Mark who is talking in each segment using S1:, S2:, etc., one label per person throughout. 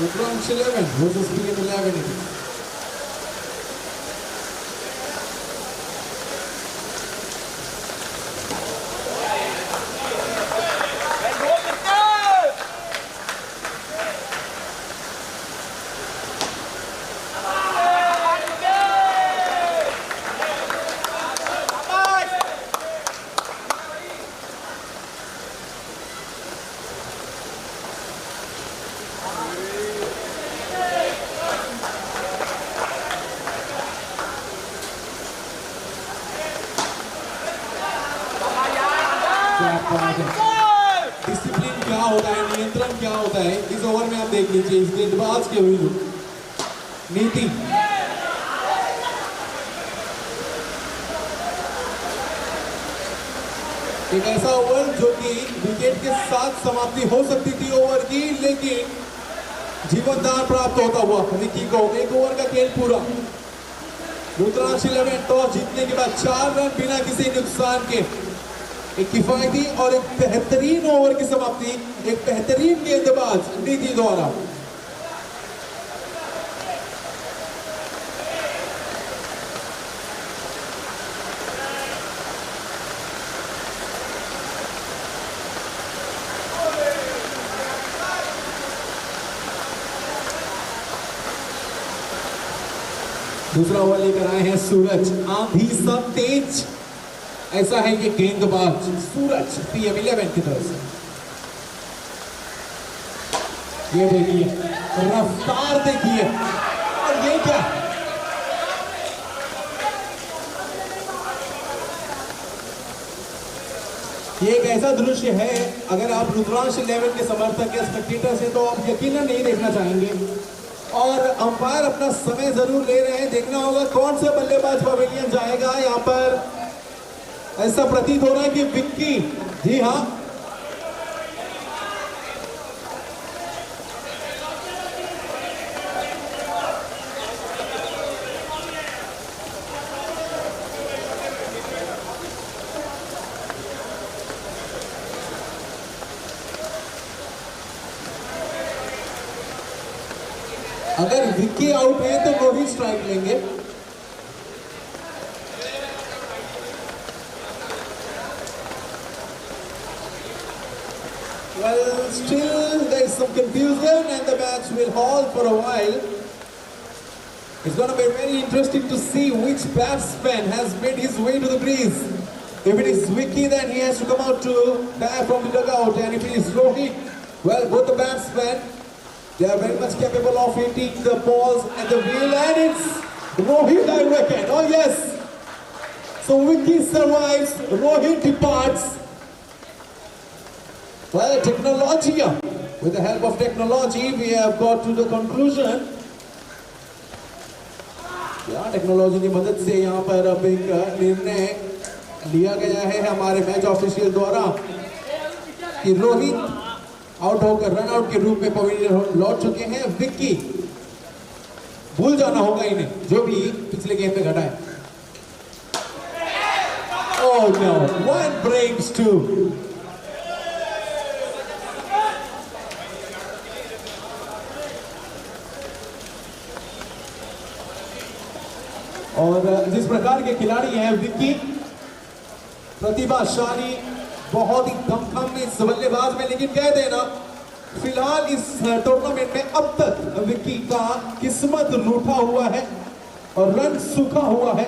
S1: Rudrangsha 11 versus PM 11 it is. Discipline क्या होता है, नियंत्रण क्या होता है, इस ओवर में आप देख लीजिए। इस गेंदबाज की हुई नीति, एक ऐसा ओवर जो कि विकेट के साथ समाप्ति हो सकती थी ओवर की, लेकिन जीवनदान प्राप्त होता हुआ विकी को। एक ओवर का खेल पूरा। रुद्रांश 11 टॉस जीतने के बाद 4 रन बिना किसी नुकसान के, एक किफायती और एक बेहतरीन ओवर की समाप्ति एक बेहतरीन गेंदबाज नीति द्वारा। दूसरा ओवर लेकर आए हैं सूरज। आंधी सा तेज, ऐसा है कि गेंदबाज सूरज PM 11 की तरफ से। ये देखिए रफ्तार, देखिए, और ये क्या, ये एक ऐसा दृश्य है, अगर आप रुद्रांश 11 के समर्थक या स्पेक्टेटर्स हैं तो आप यकीनन नहीं देखना चाहेंगे। और अंपायर अपना समय जरूर ले रहे हैं, देखना होगा कौन सा बल्लेबाज पवेलियन जाएगा। यहाँ पर ऐसा प्रतीत हो रहा है कि विक्की, जी हाँ, अगर विक्की आउट है तो रोहित स्ट्राइक लेंगे। Well, still there is some confusion and the match will halt for a while. It's going to be very interesting to see which batsman has made his way to the crease. If it is Vicky, then he has to come out to bat from the dugout, and if it is Rohit, well, both the batsmen, they are very much capable of hitting the balls at the wheel, and it's Rohit, I reckon. Oh yes. So Vicky survives, Rohit departs. Well, technology, with the help of technology, we have got to the conclusion. या technology की मदद से यहाँ पर अब एक निर्णय लिया गया है हमारे मैच ऑफिशियल द्वारा कि रोहित आउट होकर रन आउट के रूप में पवेलियन लौट चुके हैं। विक्की, भूल जाना होगा इन्हें जो भी पिछले गेम में घटा है। Oh no, one breaks two. और जिस प्रकार के खिलाड़ी हैं विक्की, प्रतिभाशाली, बहुत ही दमखम इस बल्लेबाज में, लेकिन कह देना फिलहाल इस टूर्नामेंट में अब तक विक्की का किस्मत रूठा हुआ है और रन सूखा हुआ है।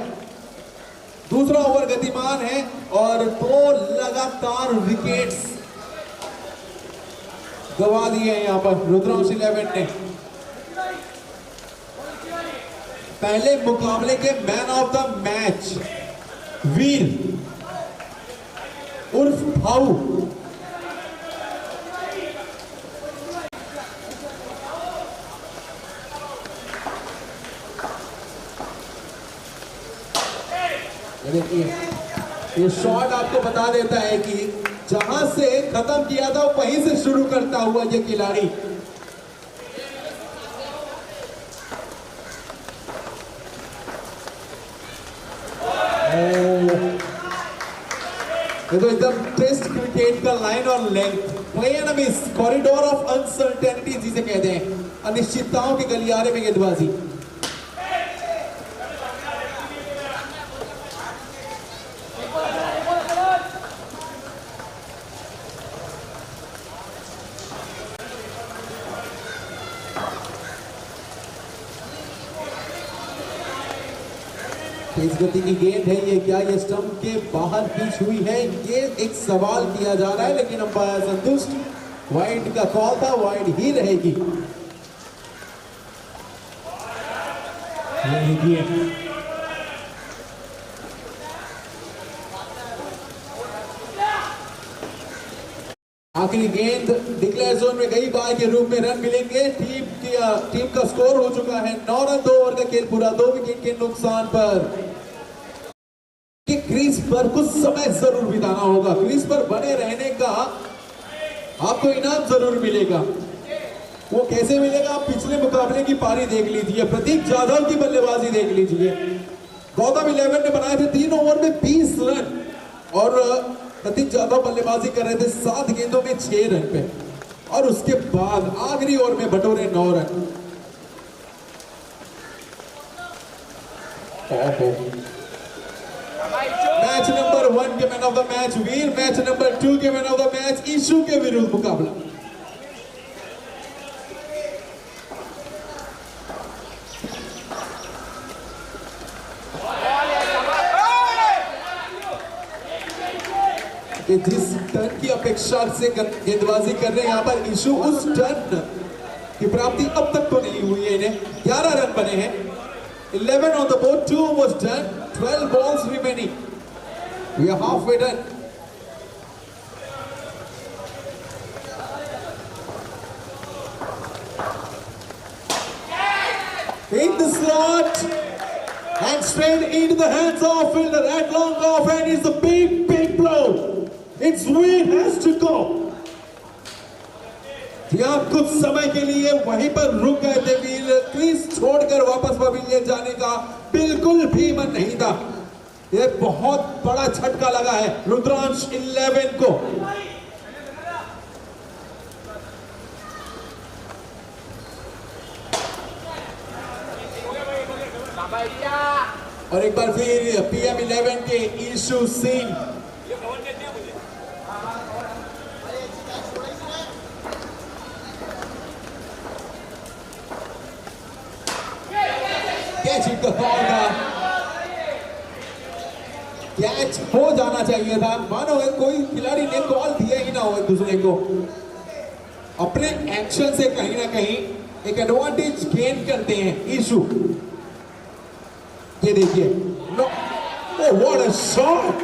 S1: दूसरा ओवर गतिमान है और 2 लगातार विकेट्स गवा दिए हैं यहाँ पर रुद्रांश 11 ने। पहले मुकाबले के मैन ऑफ द मैच वीर उर्फ भाऊ, देखिए ये शॉट आपको बता देता है कि जहां से खत्म किया था वहीं से शुरू करता हुआ ये खिलाड़ी। ये तो एकदम टेस्ट क्रिकेट का लाइन और length, play and miss, corridor of uncertainty जिसे कहते हैं। अनिश्चितताओं के गलियारे में गेंदबाजी। तेज गति की गेंद है ये, क्या ये स्टंप के बाहर पिच हुई है, ये एक सवाल किया जा रहा है, लेकिन अंपायर संतुष्ट। वाइड का कॉल था, वाइड ही रहेगी। आखिरी गेंद डिक्लेयर जोन में गई, बाय के रूप में रन मिलेंगे। टीम का स्कोर हो चुका है 9 रन, 2 ओवर का खेल पूरा, 2 विकेट के नुकसान पर। कि क्रीज पर कुछ समय जरूर बिताना होगा, क्रीज पर बने रहने का आपको इनाम जरूर मिलेगा। वो कैसे मिलेगा, आप पिछले मुकाबले की पारी देख लीजिए, प्रतीक जाधव की बल्लेबाजी देख लीजिए। गौतम 11 ने बनाए थे 3 ओवर में 20 रन, और प्रतीक जाधव बल्लेबाजी कर रहे थे 7 गेंदों में 6 रन पे, और उसके बाद आखिरी ओवर में बटोरे 9 रन। मैच नंबर 1 के man of the match Veer, match number 2 के मैन ऑफ द मैच ईशू के विरुद्ध मुकाबला। जिस टर्न की अपेक्षा से गेंदबाजी कर रहे हैं यहाँ पर ईशू, उस टर्न की प्राप्ति अब तक तो नहीं हुई है इन्हें। 11 रन बने हैं, 11 on the board, 2 was done, 12 balls remaining. We are halfway done. In the slot and straight into the hands of fielder at long off, and it's a big blow. Its way has to go. यहाँ कुछ समय के लिए वहीं पर रुक गए थे वीर, क्रीज छोड़कर वापस पवेलियन जाने का बिल्कुल भी मन नहीं था। ये बहुत बड़ा झटका लगा है रुद्रांश 11 को। और एक बार फिर PM 11 के ईशू सिंह कैच हो जाना चाहिए था, मानो कोई खिलाड़ी ने कॉल दिया ही ना हो एक दूसरे को। अपने एक्शन से कहीं ना कहीं एक एडवांटेज गेन करते हैं ईशू। ये देखिए, no, oh what a shot.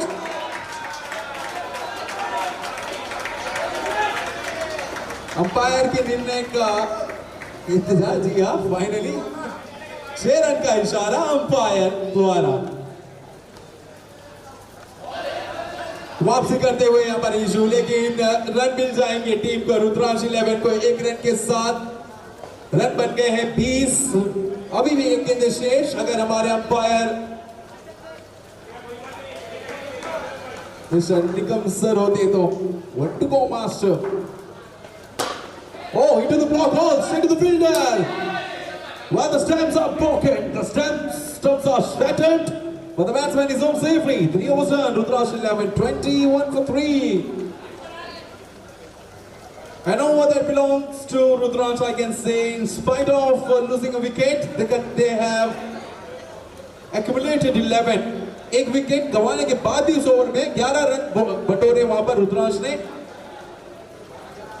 S1: Umpire के निर्णय का इंतजार जी हाँ, फाइनली 6 रन का इशारा अंपायर द्वारा। वापसी करते हुए यहाँ पर ईशू, लेकिन रन मिल जाएंगे टीम को। रुद्रांश 11 को 1 रन के साथ रन बन गए हैं 20। अभी भी एक गेंद शेष, अगर हमारे अंपायर मिस्टर निकम सर होते तो। What to go master, oh into the block hole, straight to the fielder. While the stumps are broken, the stumps are shattered, but the batsman is home safely. 3 overs done, Rudrash 11, 21 for 3. An over that belongs to Rudrash, I can say. In spite of losing a wicket, they have accumulated 11. एक wicket गंवाने के बाद भी उस over में 11 run बटोरे वहां पर रुद्रांश ने।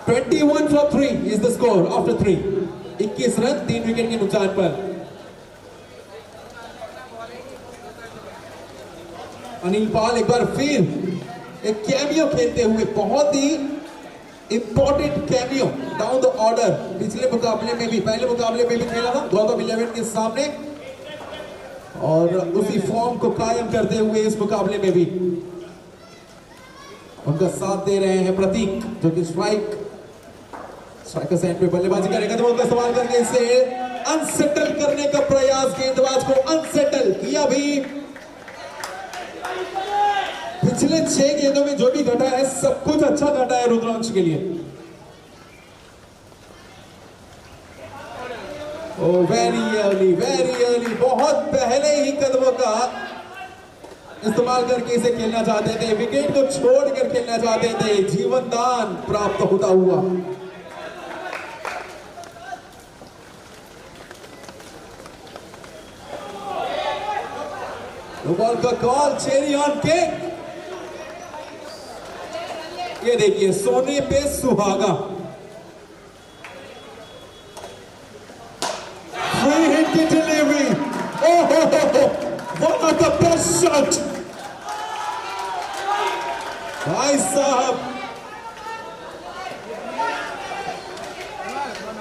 S1: 21 for 3 is the score after 3. 21 run 3 wicket के नुकसान पर। अनिल पाल एक बार फिर एक कैमियो खेलते हुए, बहुत ही important cameo down the order. पिछले मुकाबले में भी, पहले मुकाबले में भी खेला था गौतम 11 के सामने, और उसी फॉर्म को कायम करते हुए इस मुकाबले में भी उनका साथ दे रहे हैं प्रतीक, जो कि स्ट्राइकर साइड पे बल्लेबाजी करेगा। तो उनका सवाल करके इसे अनसेटल करने का प्रयास, गेंदबाज को अनसेटल किया भी। पिछले 6 गेंदों में जो भी घटा है, सब कुछ अच्छा घटा है रुद्रांश के लिए। वेरी अर्ली, बहुत पहले ही कदमों का इस्तेमाल करके इसे खेलना चाहते थे, विकेट को छोड़कर खेलना चाहते थे, जीवन दान प्राप्त होता हुआ। बॉल का कॉल, चेरी ऑन केक। ये देखिए, सोने पे सुहागा। Free hit की delivery. One of the best shot। भाई साहब,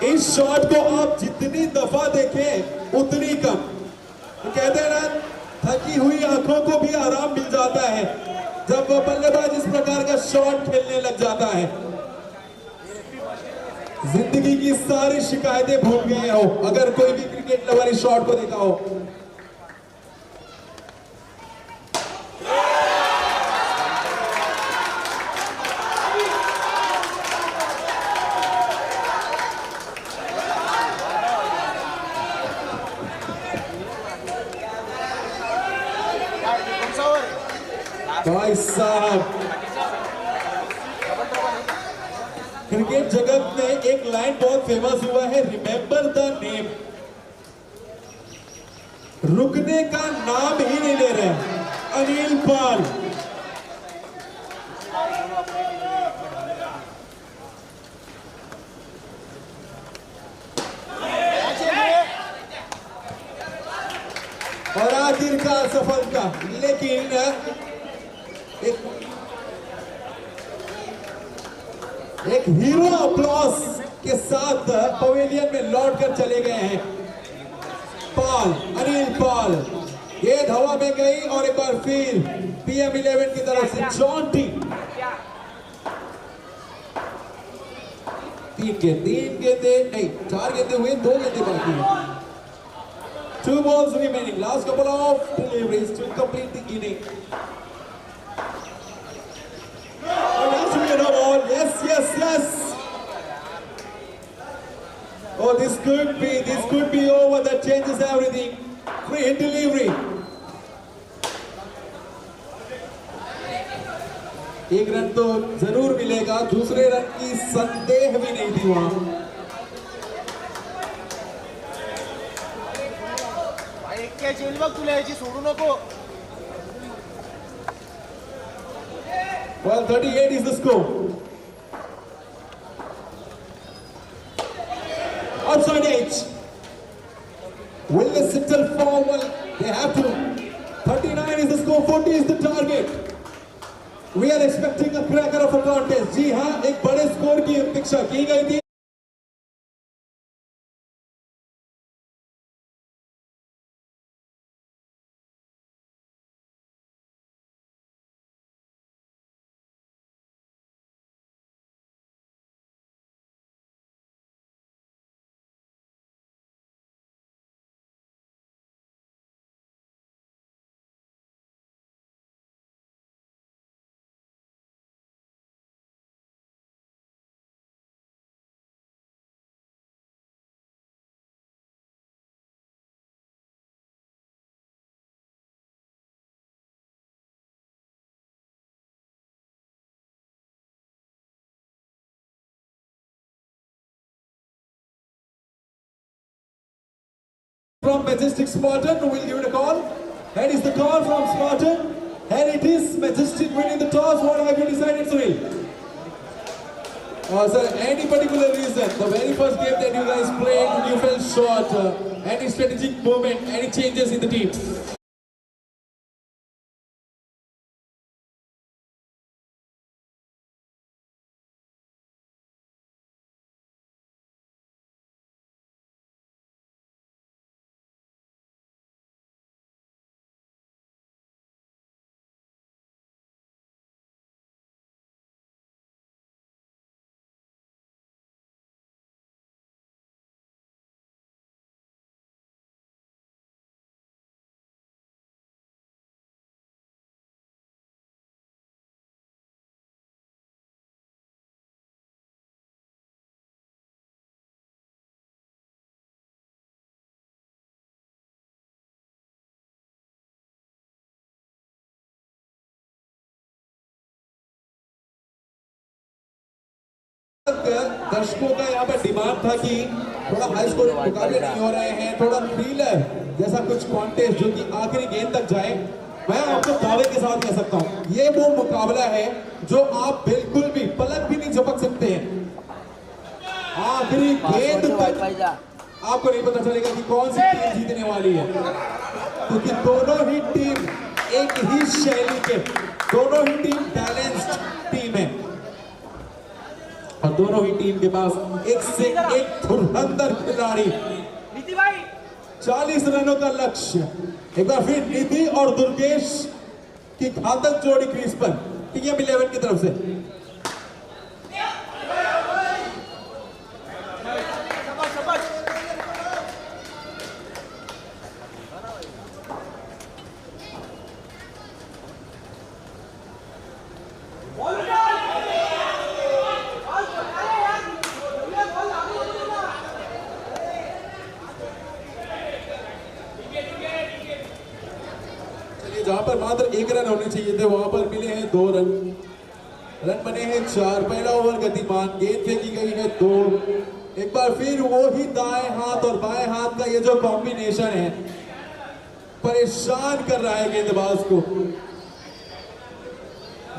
S1: इस शॉट को आप जितनी दफा देखें उतनी कम। तो कहते हैं ना, थकी हुई आंखों को भी आराम मिल जाता है जब वो बल्लेबाज इस प्रकार का शॉट खेलने लग जाता है। जिंदगी की सारी शिकायतें भूल गए हो अगर कोई भी क्रिकेट लवर इस शॉट को देखा हो। भाई साहब, क्रिकेट जगत में एक लाइन बहुत फेमस हुआ है, रिमेंबर द नेम। रुकने का नाम ही नहीं ले रहे अनिल पाल। और आखिरकार सफलता, लेकिन एक हीरो अप्लॉस के साथ पवेलियन में लौट कर चले गए हैं पाल, अनिल पाल। गेंद हवा में गई और एक बार फिर PM11 की तरफ से जॉन्टी। तीन गेंदे नहीं, 4 गेंदे हुए, 2 गेंदे बाकी हैं। 2 balls remaining, last couple of deliveries to complete the inning. Yes. Oh, this could be over. That changes everything. Free hit delivery. एक रन तो जरूर मिलेगा, दूसरे रन की संदेह भी नहीं थी वहां। Well, 38 is the score. Outside edge. Will they settle for? Well, they have to. 39 is the score, 40 is the target. We are expecting a cracker of a contest. जी हाँ, एक बड़े स्कोर की अपेक्षा की गई थी। From Majestic Spartan, we'll give it a call. That is the call from Spartan. And it is Majestic winning the toss. What have you decided, Sunil? Sir, any particular reason? The very first game that you guys played, you fell short. Any strategic movement, any changes in the team? दर्शकों का यहाँ पर demand था कि थोड़ा high score मुकाबले नहीं हो रहे हैं, थोड़ा थ्रिलर जैसा कुछ कॉन्टेस्ट जो कि आखिरी गेंद तक जाए। मैं आपको दावे के साथ कह सकता हूँ ये वो मुकाबला है जो आप बिल्कुल भी पलक भी नहीं झपक सकते हैं। आखिरी गेंद तक आपको नहीं पता चलेगा कि कौन सी टीम जीतने वाली है, क्योंकि दोनों ही टीम एक ही शैली के, दोनों ही टीम बैलेंस्ड टीम है और दोनों ही टीम के पास एक से एक धुरंधर खिलाड़ी। 40 रनों का लक्ष्य। एक बार फिर निधि और दुर्गेश की घातक जोड़ी क्रीज पर टीम 11 की तरफ से। जहां पर मात्र 1 रन होने चाहिए थे वहां पर मिले हैं 2 रन। रन बने हैं 4। पहला ओवर गतिमान, गेंद फेंकी गई है 2। एक बार फिर वो ही दाएं हाथ और बाएं हाथ का ये जो कॉम्बिनेशन है परेशान कर रहा है गेंदबाज को।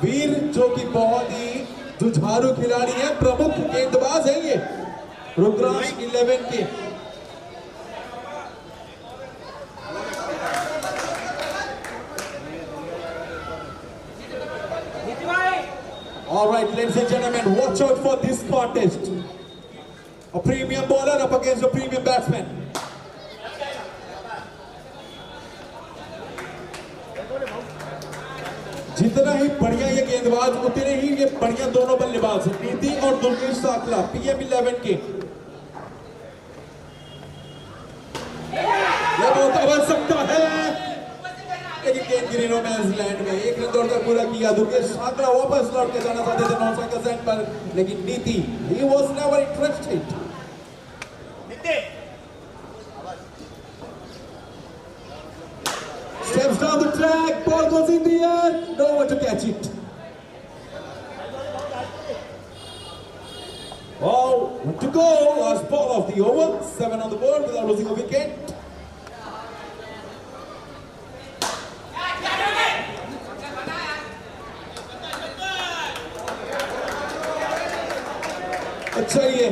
S1: वीर जो कि बहुत ही जुझारू खिलाड़ी है, प्रमुख गेंदबाज है ये रुद्रांश 11 के। All right, ladies and gentlemen, watch out for this contest. A premium bowler up against a premium batsman. जितना ही बढ़िया ये गेंदबाज उतने ही ये बढ़िया दोनों बल्लेबाज निधि और दुर्गेश साकला PM 11 के। ये मौका बन सकता है लेकिन गेंद गिरी नो मैंस लैंड में। 1 रन दौड़कर पूरा किया। दुर्गेश साकला वापस लौट के जाना चाहते थे नॉन स्ट्राइकर सेट पर, लेकिन नीति he was never interested. Steps down the track, ball goes in the air, no one to catch it. Oh, one to go, last ball of the over, 7 on the board without losing a wicket. अच्छा ये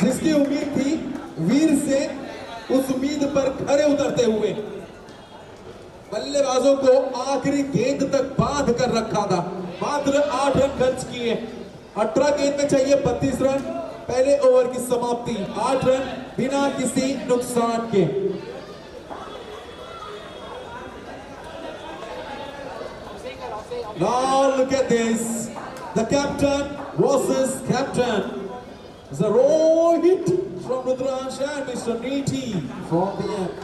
S1: जिसकी उम्मीद थी वीर से, उस उम्मीद पर खरे उतरते हुए बल्लेबाजों को आखिरी गेंद तक बांध कर रखा था। मात्र 8 रन खर्च किए। 18 गेंद में चाहिए 32 रन। पहले ओवर की समाप्ति 8 रन बिना किसी नुकसान के। Now look at this, the captain versus captain. It's a raw hit from Rudransh and Mr. Niti from the end.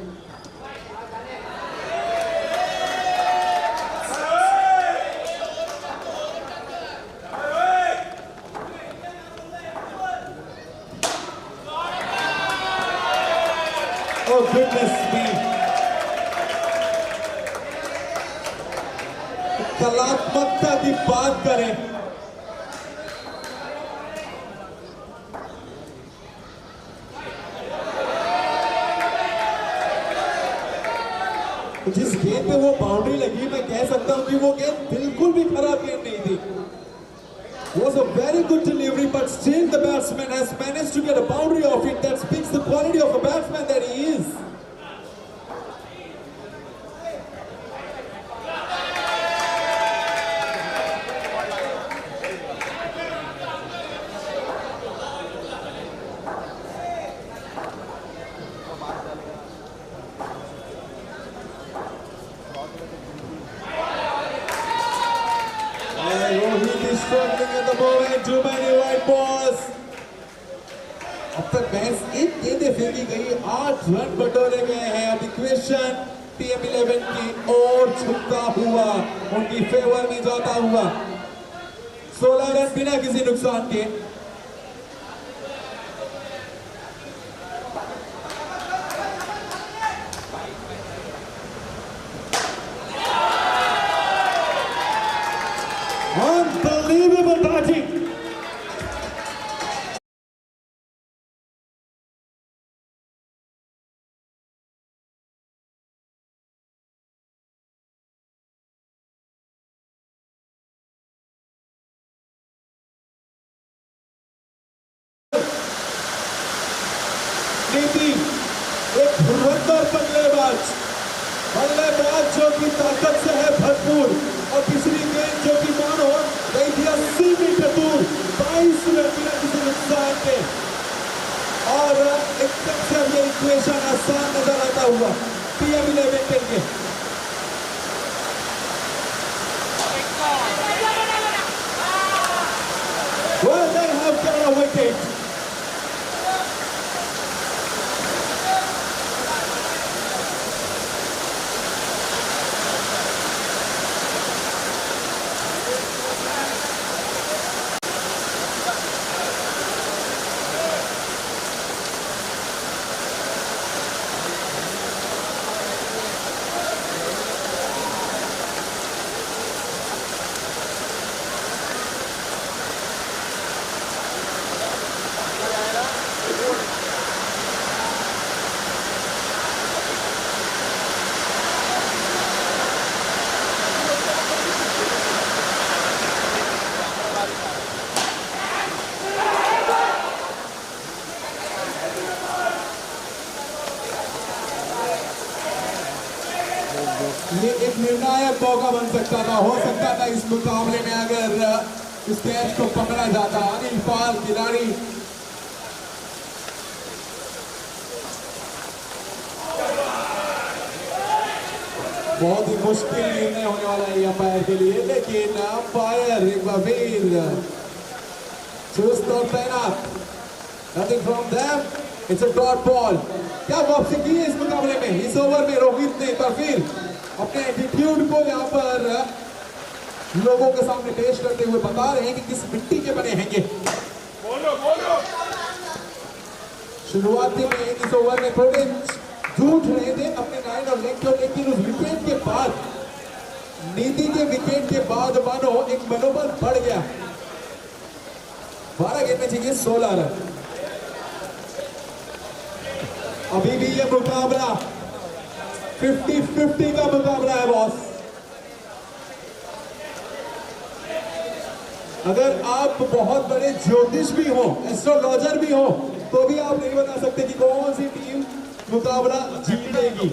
S1: Oh goodness me. कलात्मकता की बात करें, जिस गेंद पे वो बाउंड्री लगी मैं कह सकता हूं कि वो गेंद बिल्कुल भी खराब गेंद नहीं थी। Was a very good delivery, but still the batsman has managed to get a boundary of it. That speaks the quality of a batsman that he is. Struggling at the moment, too many white balls. अब तक महज एक गेंदें फेंकी गई, 8 run बटोरे गए हैं। अब इक्वेशन PM 11 की ओर झुकता हुआ, उनकी फेवर में जाता हुआ। 16 रन बिना किसी नुकसान के। Unbelievable batting. नीति एक धुरंधर बल्लेबाज जो कि ताकत से है भरपूर और पिछली गेंद जो कि मानो गई थी 80 मीटर दूर 22 रन बिना किसी नुकसान के और एकदम से ये इक्वेशन आसान नजर आता हुआ PM 11 के लिए well they have got a wicket. ये एक निर्णायक मौका बन सकता था, हो सकता था इस मुकाबले में अगर इस कैच को पकड़ा जाता। अनिल पाल खिलाड़ी बहुत ही मुश्किल निर्णय होने वाला है अंपायर के लिए, लेकिन अंपायर एक बार फिर चुस्त और तैनात। Nothing from them, it's a dot ball. क्या वापसी की है इस मुकाबले में? इस ओवर में रोहित ने एक बार फिर अपने एटीट्यूड को यहाँ पर लोगों के सामने पेश करते हुए बता रहे हैं कि किस मिट्टी के बने हैं ये। शुरुआती में इस ओवर में थोड़े जूझ रहे थे अपने 9 और लेग को, लेकिन उस विकेट के बाद, नीति के विकेट के बाद मानो एक मनोबल बढ़ गया। 12 गेंद में चाहिए 16 रन। अभी भी ये मुकाबला 50-50 का मुकाबला है बॉस। अगर आप बहुत बड़े ज्योतिष भी हो, एस्ट्रोलॉजर भी हो, तो भी आप नहीं बता सकते कि कौन सी टीम मुकाबला जीतेगी।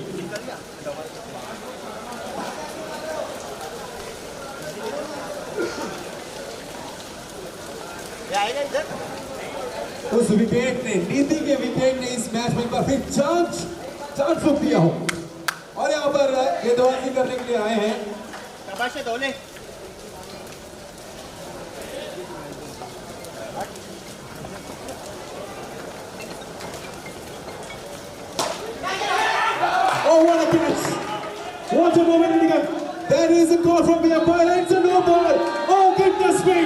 S1: उस विकेट ने, नीति के विकेट ने इस मैच में काफी चांस फूंक दिया हो और यहाँ पर गेंदबाजी करने के लिए आए हैं। Oh, what a catch! What a moment in the game! There is a call from the umpire. It's a no ball. Oh goodness me!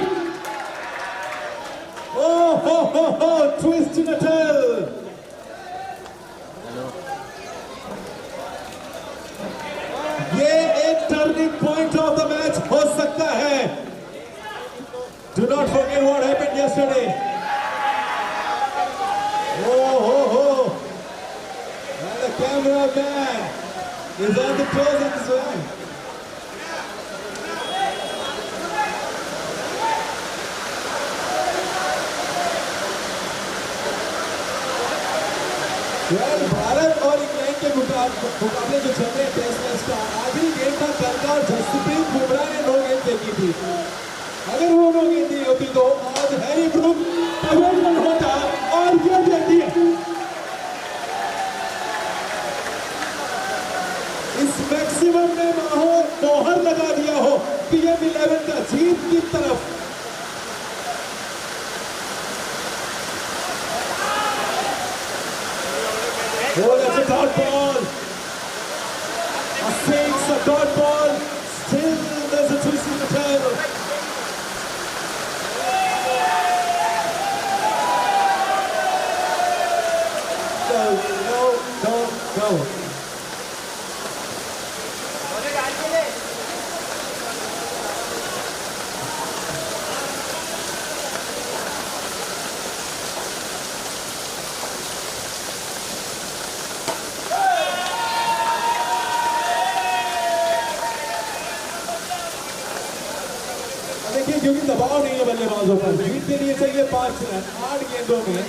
S1: Oh, twist in a tail. ये एक turning point of the match हो सकता है। Do not forget what happened yesterday. Oh. And the cameraman is on the close as well. Bharat और England के मुकाबले जो चल रहे हैं टेस्ट मैच का, आखिरी गेंद था करका और जसप्रीत बुमराह ने 9 गेंद फेंकी थी। अगर वो 9 गेंद दी होती तो आज हैरी ब्रूक कमेंटमेंट होता और ये देखिए इस मैक्सिमम ने मोहर लगा दिया हो PM 11 का जीत की तरफ। Oh, that's a dot ball. A 6, a dot ball. Still, there's a twist in the tail. No. क्योंकि दबाव नहीं है बल्लेबाजों पर, जीत के लिए चाहिए 5 रन 8 गेंदों में।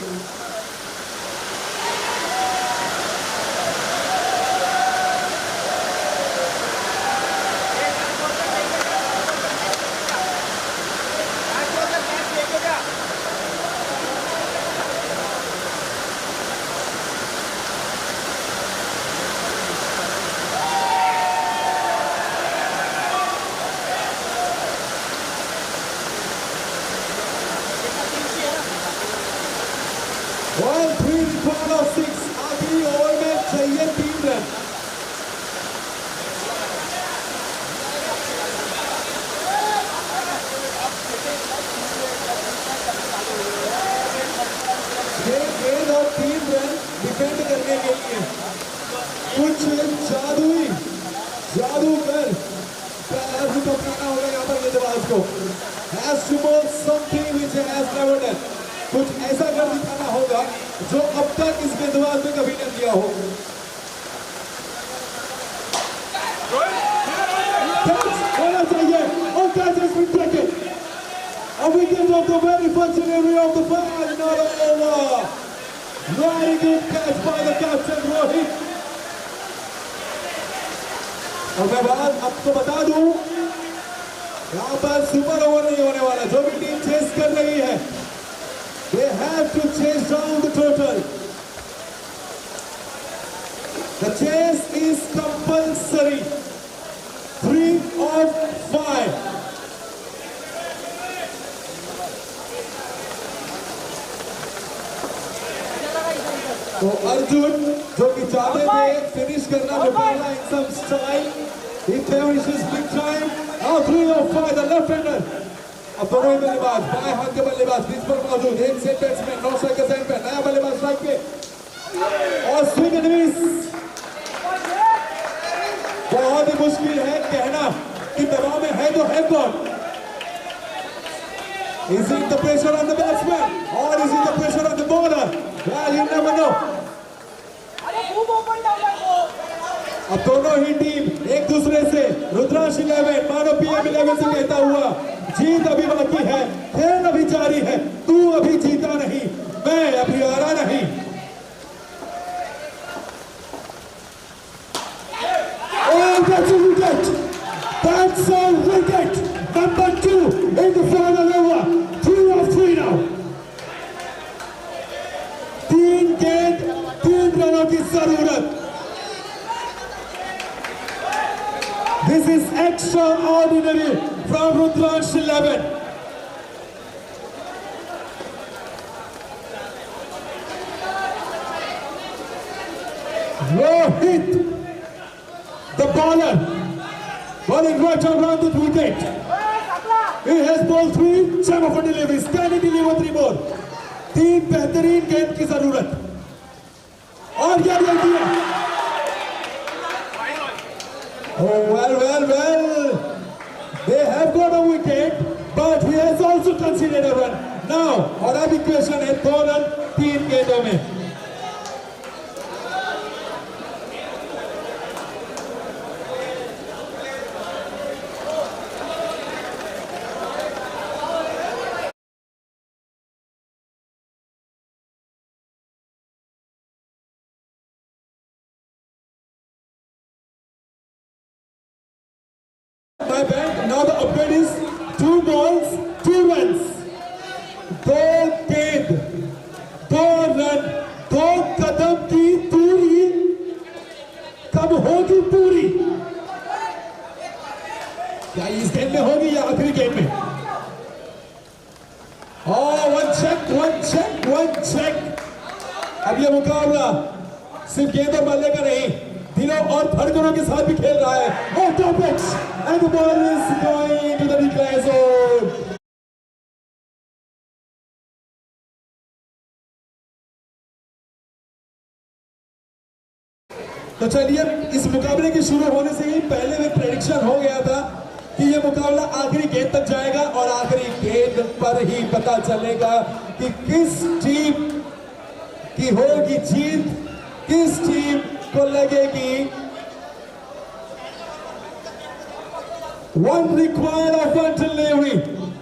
S1: को. Has to bowl something which he has never done. कुछ ऐसा कर दिखाना होगा जो अब तक इस गेंदबाज ने कभी नहीं किया हो. होना चाहिए और catch has been taken. A wicket of the very first delivery of the ball, not over. Very good catch by the captain Rohit. और मैं बात आपको बता दूं, यहाँ पर सुपर ओवर नहीं होने वाला. जो भी टीम चेस कर रही है, they have to chase down the total. The chase is compulsory. 3 of 5. तो अर्जुन जो कि चाहते थे फिनिश करना मुकाबला in some style, he finishes big time. Now 3 of 5, the left hander. अब दोनों ही बल्लेबाज, बाएं हाथ के बल्लेबाज बीच पर मौजूद. एक सेट बैट्समैन 9 के सेट पे, नया बल्लेबाज स्ट्राइक पे और स्विंग एंड मिस. बहुत ही मुश्किल है कहना कि दबाव में है तो है कौन. Is it the pressure on the batsman or is it the pressure on the bowler? Well, you never know. अब दोनों ही टीम एक दूसरे से रुद्राक्ष 11 मानो PM 11 से कहता हुआ, जीत अभी बाकी है, खेल अभी जारी है, तू अभी जीता नहीं, मैं अभी हारा नहीं. Oh, that's a wicket. That's a wicket. Number 2 in the final over. 3 of 3 now. 3 गेंद 3 रनों की जरूरत. This is extraordinary from Rudraksh 11. Rohit, the bowler, bowling right around the wicket. He has bowled 3, 7 for delivery, standing deliver 3 more. 3 बेहतरीन गेंद की जरूरत. और क्या दिया? Oh, well. They have got a wicket, but he has also conceded a run. Now, और अब equation है 2 रन 3 गेंदों में. My bad. Now the update is 2 balls, 2 runs. 2 गेंद, 2 रन, 2 कदम की दूरी कब होगी पूरी? क्या इस गेंद में होगी या आखिरी गेंद में? one check. अब ये मुकाबला सिर्फ गेंद और बल्ले का नहीं, दिलों और धड़कनों के साथ भी खेल रहा है. Oh, top it! And the ball is going to the declare zone. तो चलिए, इस मुकाबले के शुरू होने से ही पहले में प्रेडिक्शन हो गया था कि ये मुकाबला आखिरी गेंद तक जाएगा और आखिरी गेंद पर ही पता चलेगा कि किस टीम की होगी जीत, किस टीम को लगेगी. One required of one delivery.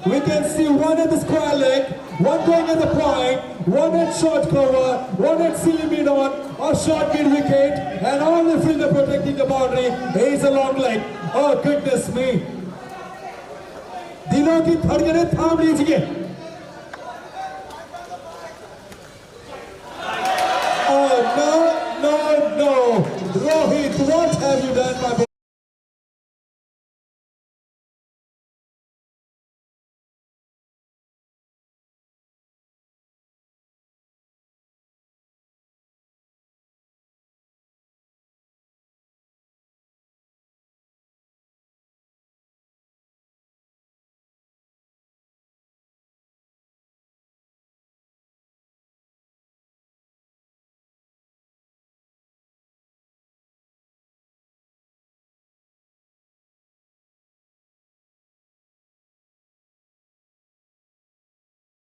S1: We can see 1 at the square leg, 1 going at the point, 1 at short cover, 1 at silly mid on or short mid wicket, and all the fielder protecting the boundary is a long leg. Oh goodness me! दिलों की धड़कनें थाम लीजिए. Oh no! Rohit, what have you done, my boy?